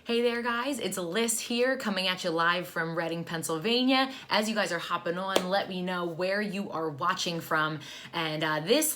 Hey there guys, it's Liz here coming at you live from Reading, Pennsylvania. As you guys are hopping on, let me know where you are watching from. And this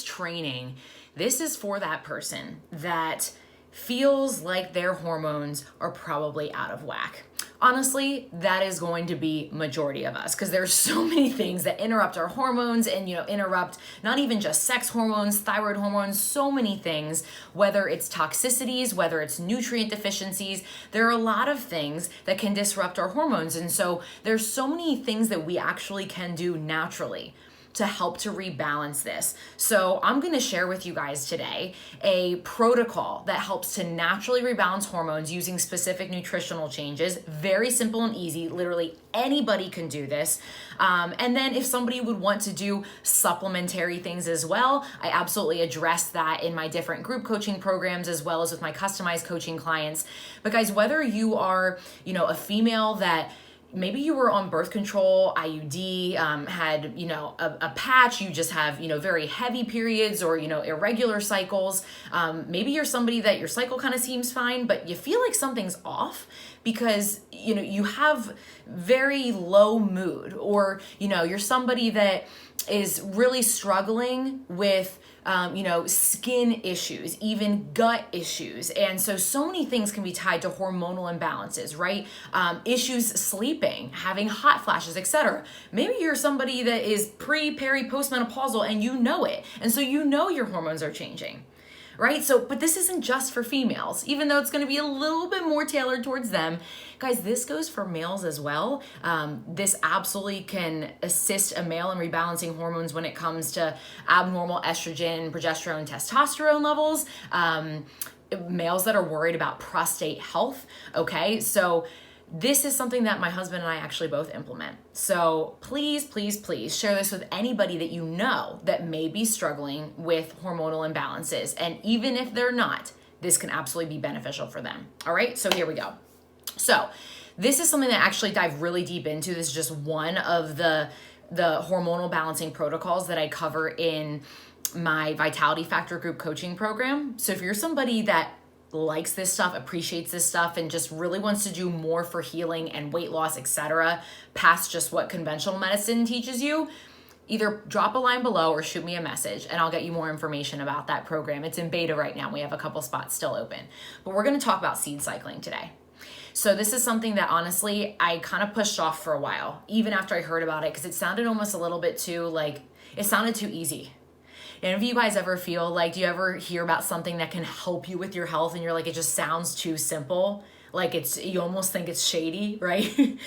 training, this is for that person that feels like their hormones are probably out of whack. Honestly, that is going to be majority of us because there's so many things that interrupt our hormones and, interrupt not even just sex hormones, thyroid hormones, so many things, whether it's toxicities, whether it's nutrient deficiencies. There are a lot of things that can disrupt our hormones. And so there's so many things that we actually can do naturally to help to rebalance this. So I'm gonna share with you guys today a protocol that helps to naturally rebalance hormones using specific nutritional changes. Very simple and easy, literally anybody can do this. And then if somebody would want to do supplementary things as well, I absolutely address that in my different group coaching programs as well as with my customized coaching clients. But guys, whether you are, a female that maybe you were on birth control, IUD, had, a patch, you just have, very heavy periods or, irregular cycles. Maybe you're somebody that your cycle kind of seems fine, but you feel like something's off because, you have very low mood or, you're somebody that is really struggling with skin issues, even gut issues. And so many things can be tied to hormonal imbalances, right? Issues sleeping, having hot flashes, etc. Maybe you're somebody that is peri, postmenopausal and you know it. And so your hormones are changing. Right? But this isn't just for females, even though it's going to be a little bit more tailored towards them. Guys, this goes for males as well. This absolutely can assist a male in rebalancing hormones when it comes to abnormal estrogen, progesterone, testosterone levels. Males that are worried about prostate health. Okay, so this is something that my husband and I actually both implement. So please, please, please share this with anybody that you know that may be struggling with hormonal imbalances. And even if they're not, this can absolutely be beneficial for them. All right, so here we go. So this is something that I actually dive really deep into. This is just one of the hormonal balancing protocols that I cover in my Vitality Factor group coaching program. So if you're somebody that likes this stuff, appreciates this stuff, and just really wants to do more for healing and weight loss, etc., past just what conventional medicine teaches you, either drop a line below or shoot me a message and I'll get you more information about that program. It's in beta right now. We have a couple spots still open. But we're going to talk about seed cycling today. So this is something that honestly I kind of pushed off for a while, even after I heard about it, because it sounded almost a little bit too it sounded too easy. And if you guys ever feel like, do you ever hear about something that can help you with your health and you're like, it just sounds too simple? You almost think it's shady, right?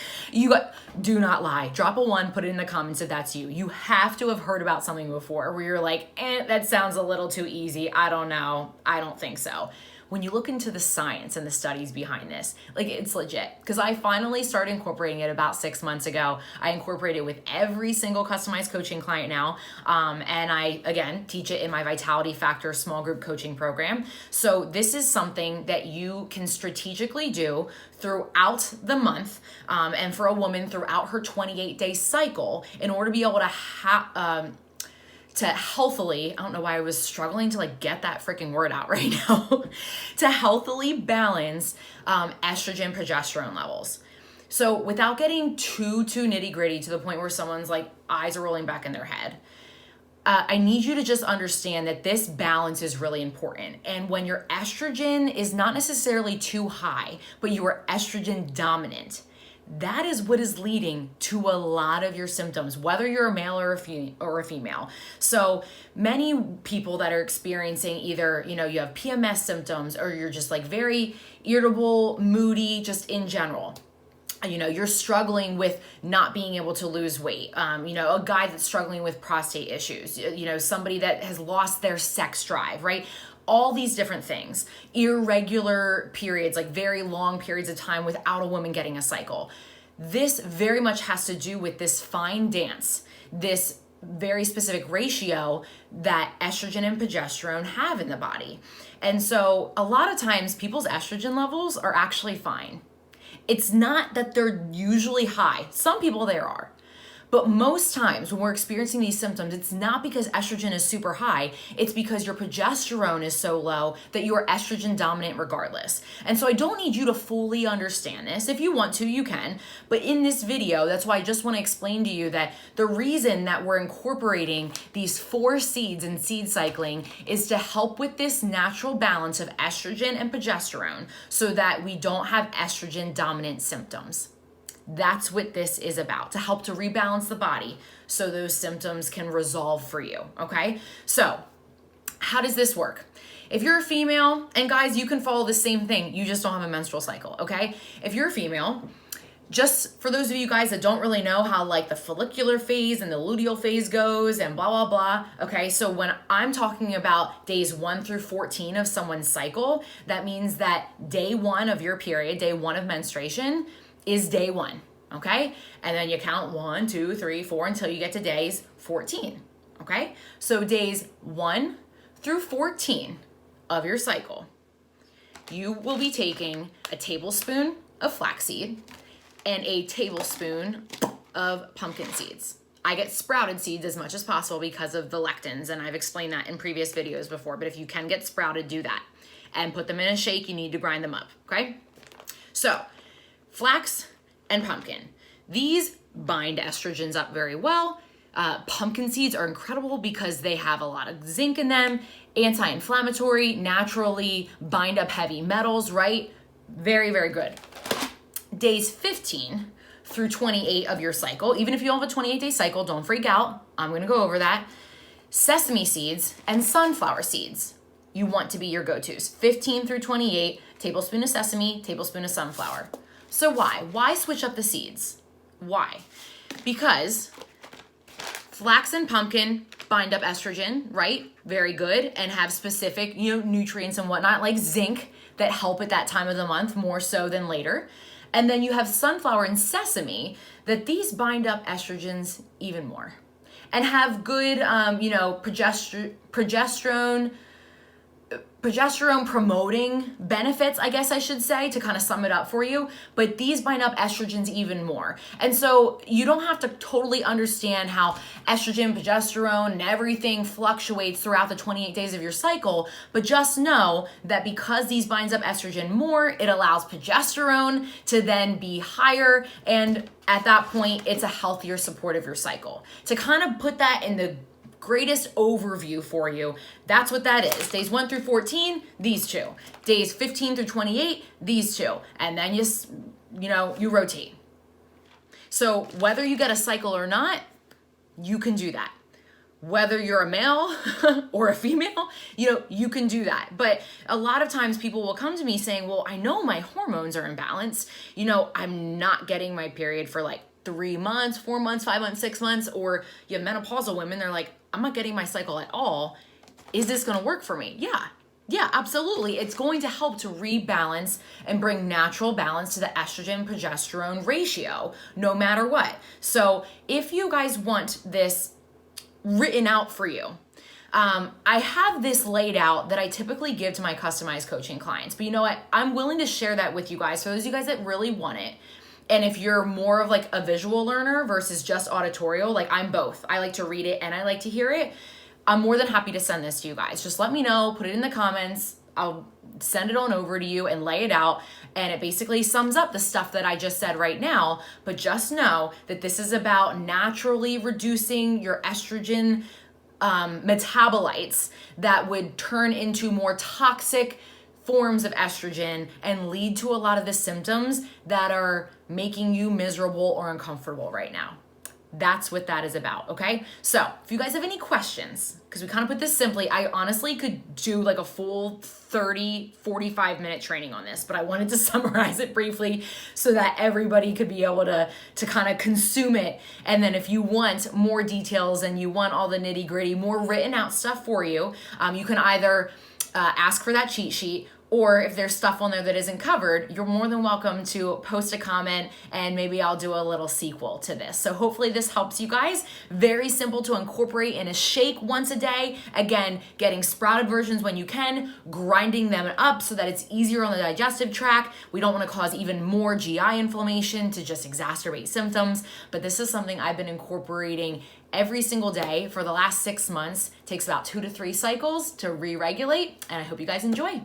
Do not lie. Drop a 1, put it in the comments if that's you. You have to have heard about something before where you're like, that sounds a little too easy. I don't know. I don't think so. When you look into the science and the studies behind this, it's legit. Because I finally started incorporating it about 6 months ago. I incorporate it with every single customized coaching client now. And I, again, teach it in my Vitality Factor small group coaching program. So this is something that you can strategically do throughout the month, and for a woman throughout her 28-day cycle in order to be able to healthily, I don't know why I was struggling to get that freaking word out right now, to healthily balance estrogen, progesterone levels. So without getting too nitty gritty to the point where someone's eyes are rolling back in their head, I need you to just understand that this balance is really important. And when your estrogen is not necessarily too high, but you are estrogen dominant, that is what is leading to a lot of your symptoms, whether you're a male or a female. So many people that are experiencing either, you have PMS symptoms or you're just very irritable, moody, just in general. You're struggling with not being able to lose weight. A guy that's struggling with prostate issues, somebody that has lost their sex drive, right? All these different things, irregular periods, very long periods of time without a woman getting a cycle. This very much has to do with this fine dance, this very specific ratio that estrogen and progesterone have in the body. And so a lot of times people's estrogen levels are actually fine. It's not that they're usually high. Some people there are. But most times when we're experiencing these symptoms, it's not because estrogen is super high, it's because your progesterone is so low that you are estrogen dominant regardless. And so I don't need you to fully understand this. If you want to, you can. But in this video, that's why I just want to explain to you that the reason that we're incorporating these 4 seeds in seed cycling is to help with this natural balance of estrogen and progesterone so that we don't have estrogen dominant symptoms. That's what this is about, to help to rebalance the body so those symptoms can resolve for you, okay? So how does this work? If you're a female, and guys, you can follow the same thing, you just don't have a menstrual cycle, okay? If you're a female, just for those of you guys that don't really know how like the follicular phase and the luteal phase goes and blah, blah, blah, okay? So when I'm talking about days 1 through 14 of someone's cycle, that means that day 1 of your period, day 1 of menstruation, is day 1, okay? And then you count 1, 2, 3, 4 until you get to days 14, okay? So days 1 through 14 of your cycle, you will be taking a tablespoon of flaxseed and a tablespoon of pumpkin seeds. I get sprouted seeds as much as possible because of the lectins, and I've explained that in previous videos before, but if you can get sprouted, do that. And put them in a shake, you need to grind them up, okay? So, flax and pumpkin. These bind estrogens up very well. Pumpkin seeds are incredible because they have a lot of zinc in them, anti-inflammatory, naturally bind up heavy metals, right? Very, very good. Days 15 through 28 of your cycle, even if you don't have a 28-day cycle, don't freak out. I'm gonna go over that. Sesame seeds and sunflower seeds, you want to be your go-tos. 15 through 28, tablespoon of sesame, tablespoon of sunflower. So why? Why switch up the seeds? Why? Because flax and pumpkin bind up estrogen, right? Very good, and have specific, nutrients and whatnot, like zinc, that help at that time of the month more so than later. And then you have sunflower and sesame, that these bind up estrogens even more and have good, progesterone promoting benefits, I guess I should say, to kind of sum it up for you, but these bind up estrogens even more. And so you don't have to totally understand how estrogen, progesterone, and everything fluctuates throughout the 28 days of your cycle, but just know that because these binds up estrogen more, it allows progesterone to then be higher, and at that point, it's a healthier support of your cycle. To kind of put that in the greatest overview for you, that's what that is. Days 1 through 14, these 2. Days 15 through 28, these 2. And then you rotate. So whether you get a cycle or not, you can do that. Whether you're a male or a female, you can do that. But a lot of times people will come to me saying, well, I know my hormones are imbalanced. I'm not getting my period for like 3 months, 4 months, 5 months, 6 months, or you have menopausal women, they're like, I'm not getting my cycle at all. Is this gonna work for me? Yeah, absolutely. It's going to help to rebalance and bring natural balance to the estrogen progesterone ratio, no matter what. So if you guys want this written out for you, I have this laid out that I typically give to my customized coaching clients, but you know what? I'm willing to share that with you guys, for those of you guys that really want it. And if you're more of like a visual learner versus just auditorial, like I'm both. I like to read it and I like to hear it. I'm more than happy to send this to you guys. Just let me know, put it in the comments. I'll send it on over to you and lay it out. And it basically sums up the stuff that I just said right now. But just know that this is about naturally reducing your estrogen metabolites that would turn into more toxic forms of estrogen and lead to a lot of the symptoms that are making you miserable or uncomfortable right now. That's what that is about, okay? So if you guys have any questions, because we kind of put this simply, I honestly could do like a full 30, 45-minute training on this, but I wanted to summarize it briefly so that everybody could be able to kind of consume it. And then if you want more details and you want all the nitty-gritty, more written out stuff for you, you can either ask for that cheat sheet, Or if there's stuff on there that isn't covered, you're more than welcome to post a comment and maybe I'll do a little sequel to this. So hopefully this helps you guys. Very simple to incorporate in a shake once a day. Again, getting sprouted versions when you can, grinding them up so that it's easier on the digestive tract. We don't want to cause even more GI inflammation to just exacerbate symptoms. But this is something I've been incorporating every single day for the last 6 months. It takes about 2 to 3 cycles to re-regulate, and I hope you guys enjoy.